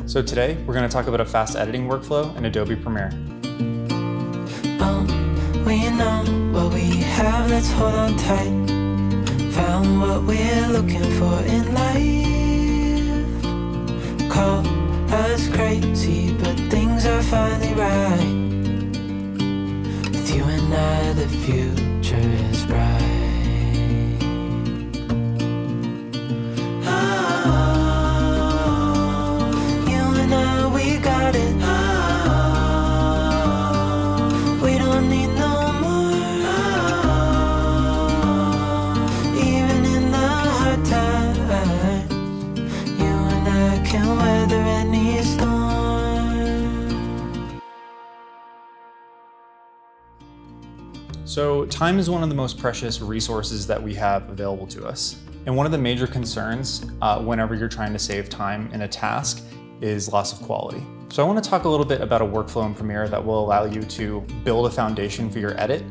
So today, we're going to talk about a fast editing workflow in Adobe Premiere. We know what we have, let's hold on tight. Found what we're looking for in life. Call us crazy, but things are finally right. With you and I, the future is bright. So time is one of the most precious resources that we have available to us. And one of the major concerns whenever you're trying to save time in a task is loss of quality. So I want to talk a little bit about a workflow in Premiere that will allow you to build a foundation for your edit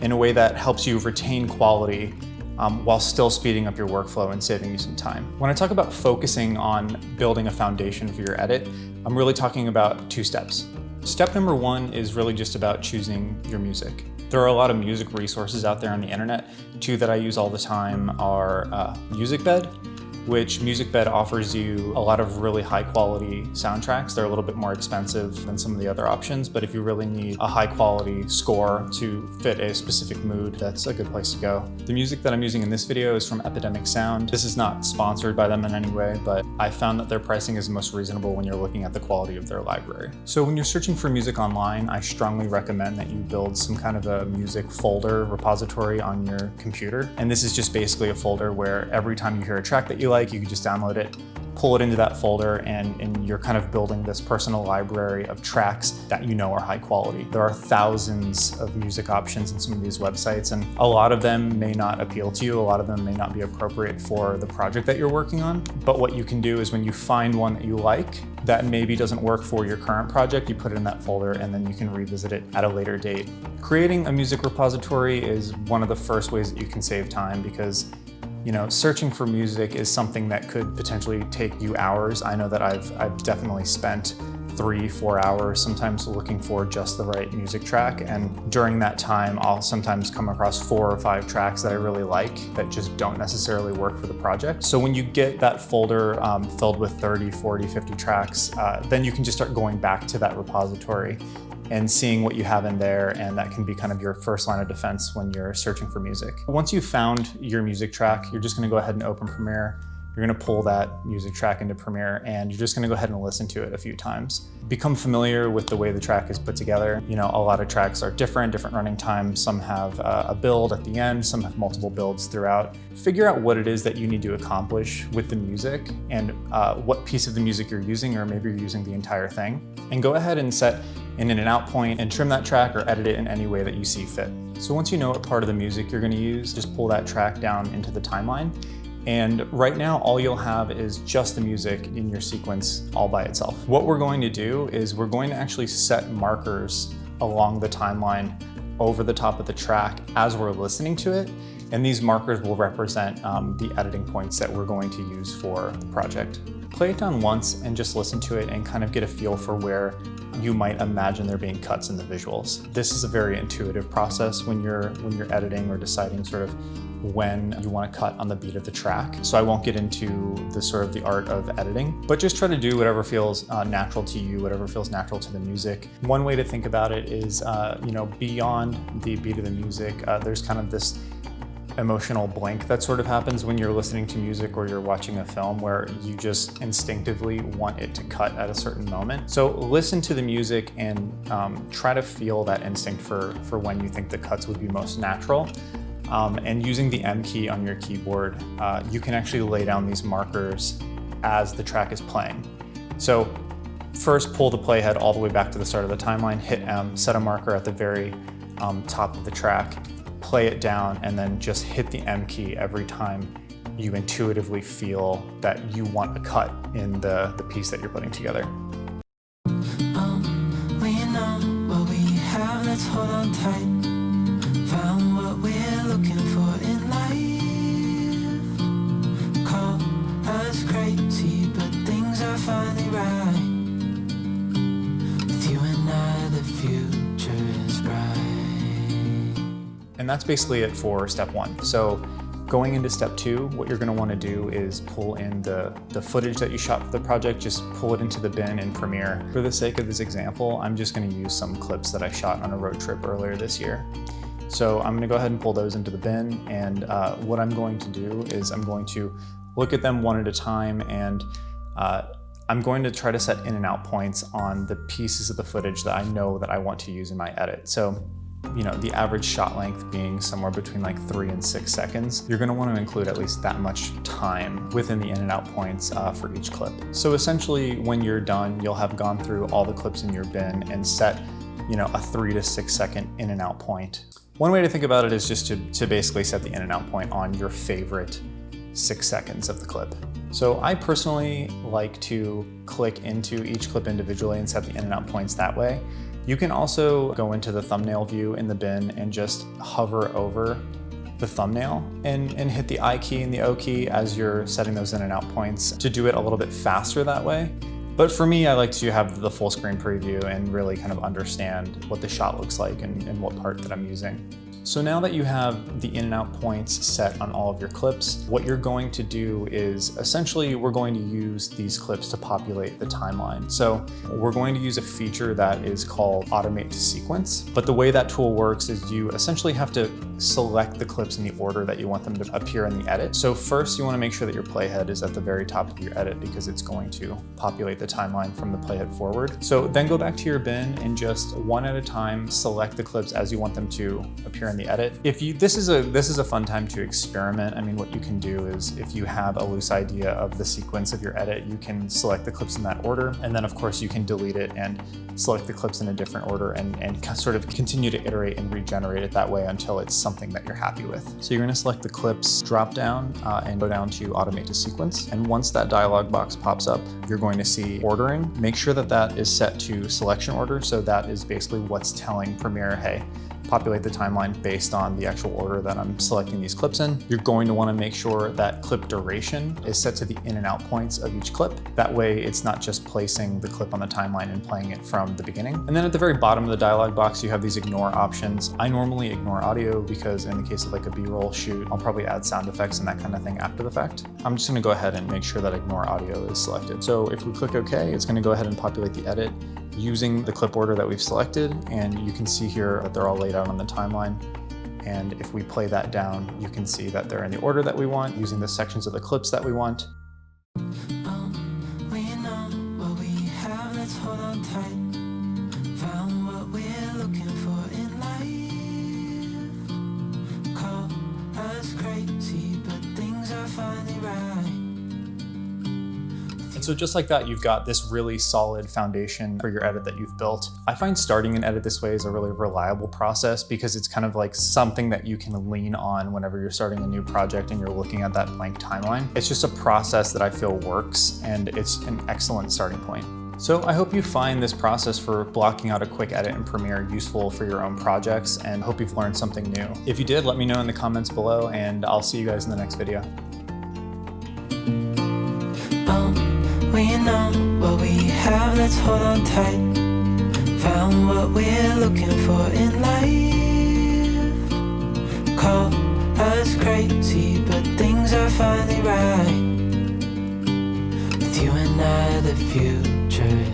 in a way that helps you retain quality while still speeding up your workflow and saving you some time. When I talk about focusing on building a foundation for your edit, I'm really talking about two steps. Step number one is really just about choosing your music. There are a lot of music resources out there on the internet. Two that I use all the time are MusicBed, which MusicBed offers you a lot of really high quality soundtracks. They're a little bit more expensive than some of the other options, but if you really need a high quality score to fit a specific mood, that's a good place to go. The music that I'm using in this video is from Epidemic Sound. This is not sponsored by them in any way, but I found that their pricing is most reasonable when you're looking at the quality of their library. So when you're searching for music online, I strongly recommend that you build some kind of a music folder repository on your computer. And this is just basically a folder where every time you hear a track that you like, you can just download it, pull it into that folder, and you're kind of building this personal library of tracks that you know are high quality. There are thousands of music options in some of these websites, and a lot of them may not appeal to you. A lot of them may not be appropriate for the project that you're working on. But what you can do is when you find one that you like that maybe doesn't work for your current project, you put it in that folder and then you can revisit it at a later date. Creating a music repository is one of the first ways that you can save time because searching for music is something that could potentially take you hours. I know that I've definitely spent 3-4 hours sometimes looking for just the right music track. And during that time, I'll sometimes come across 4 or 5 tracks that I really like that just don't necessarily work for the project. So when you get that folder filled with 30, 40, 50 tracks, then you can just start going back to that repository and seeing what you have in there, and that can be kind of your first line of defense when you're searching for music. Once you've found your music track, you're just gonna go ahead and open Premiere. You're gonna pull that music track into Premiere, and you're just gonna go ahead and listen to it a few times. Become familiar with the way the track is put together. A lot of tracks are different running times. Some have a build at the end, some have multiple builds throughout. Figure out what it is that you need to accomplish with the music and what piece of the music you're using, or maybe you're using the entire thing. And go ahead and set an in and out point and trim that track or edit it in any way that you see fit. So once you know what part of the music you're gonna use, just pull that track down into the timeline. And right now, all you'll have is just the music in your sequence all by itself. What we're going to do is we're going to actually set markers along the timeline over the top of the track as we're listening to it. And these markers will represent the editing points that we're going to use for the project. Play it down once and just listen to it and kind of get a feel for where you might imagine there being cuts in the visuals. This is a very intuitive process when you're editing or deciding sort of when you want to cut on the beat of the track. So I won't get into the art of editing, but just try to do whatever feels natural to you, whatever feels natural to the music. One way to think about it is, beyond the beat of the music, there's kind of this emotional blank that sort of happens when you're listening to music or you're watching a film where you just instinctively want it to cut at a certain moment. So listen to the music and try to feel that instinct for when you think the cuts would be most natural. And using the M key on your keyboard, you can actually lay down these markers as the track is playing. So first pull the playhead all the way back to the start of the timeline, hit M, set a marker at the very top of the track, play it down, and then just hit the M key every time you intuitively feel that you want a cut in the piece that you're putting together. We know what we have, let's hold on tight. Found what we're looking for in life. Call us crazy, but things are finally right. And that's basically it for step one. So going into step two, what you're gonna wanna do is pull in the footage that you shot for the project, just pull it into the bin in Premiere. For the sake of this example, I'm just gonna use some clips that I shot on a road trip earlier this year. So I'm gonna go ahead and pull those into the bin, and what I'm going to do is I'm going to look at them one at a time, and I'm going to try to set in and out points on the pieces of the footage that I know that I want to use in my edit. So, you know, the average shot length being somewhere between like 3 and 6 seconds, you're gonna wanna include at least that much time within the in and out points for each clip. So essentially, when you're done, you'll have gone through all the clips in your bin and set, you know, a 3 to 6 second in and out point. One way to think about it is just to basically set the in and out point on your favorite 6 seconds of the clip. So I personally like to click into each clip individually and set the in and out points that way. You can also go into the thumbnail view in the bin and just hover over the thumbnail and hit the I key and the O key as you're setting those in and out points to do it a little bit faster that way. But for me, I like to have the full screen preview and really kind of understand what the shot looks like and what part that I'm using. So now that you have the in and out points set on all of your clips, what you're going to do is essentially we're going to use these clips to populate the timeline. So we're going to use a feature that is called automate to sequence. But the way that tool works is you essentially have to select the clips in the order that you want them to appear in the edit. So first you want to make sure that your playhead is at the very top of your edit because it's going to populate the timeline from the playhead forward. So then go back to your bin and just one at a time select the clips as you want them to appear in the edit. This is a fun time to experiment. I mean, what you can do is if you have a loose idea of the sequence of your edit, you can select the clips in that order. And then of course you can delete it and select the clips in a different order and sort of continue to iterate and regenerate it that way until it's something that you're happy with. So you're gonna select the clips drop down and go down to automate to sequence. And once that dialog box pops up, you're going to see ordering. Make sure that that is set to selection order. So that is basically what's telling Premiere, hey, populate the timeline based on the actual order that I'm selecting these clips in. You're going to want to make sure that clip duration is set to the in and out points of each clip. That way it's not just placing the clip on the timeline and playing it from the beginning. And then at the very bottom of the dialog box, you have these ignore options. I normally ignore audio because in the case of like a B-roll shoot, I'll probably add sound effects and that kind of thing after the fact. I'm just gonna go ahead and make sure that ignore audio is selected. So if we click OK, it's gonna go ahead and populate the edit using the clip order that we've selected, and you can see here that they're all laid out on the timeline. And if we play that down, you can see that they're in the order that we want, using the sections of the clips that we want. We know what we have, let's hold on tight. Found what we're looking for in life. Call us crazy, but things are finally right. And so just like that, you've got this really solid foundation for your edit that you've built. I find starting an edit this way is a really reliable process because it's kind of like something that you can lean on whenever you're starting a new project and you're looking at that blank timeline. It's just a process that I feel works, and it's an excellent starting point. So I hope you find this process for blocking out a quick edit in Premiere useful for your own projects, and hope you've learned something new. If you did, let me know in the comments below, and I'll see you guys in the next video. We know what we have, let's hold on tight. Found what we're looking for in life. Call us crazy, but things are finally right. With you and I, the future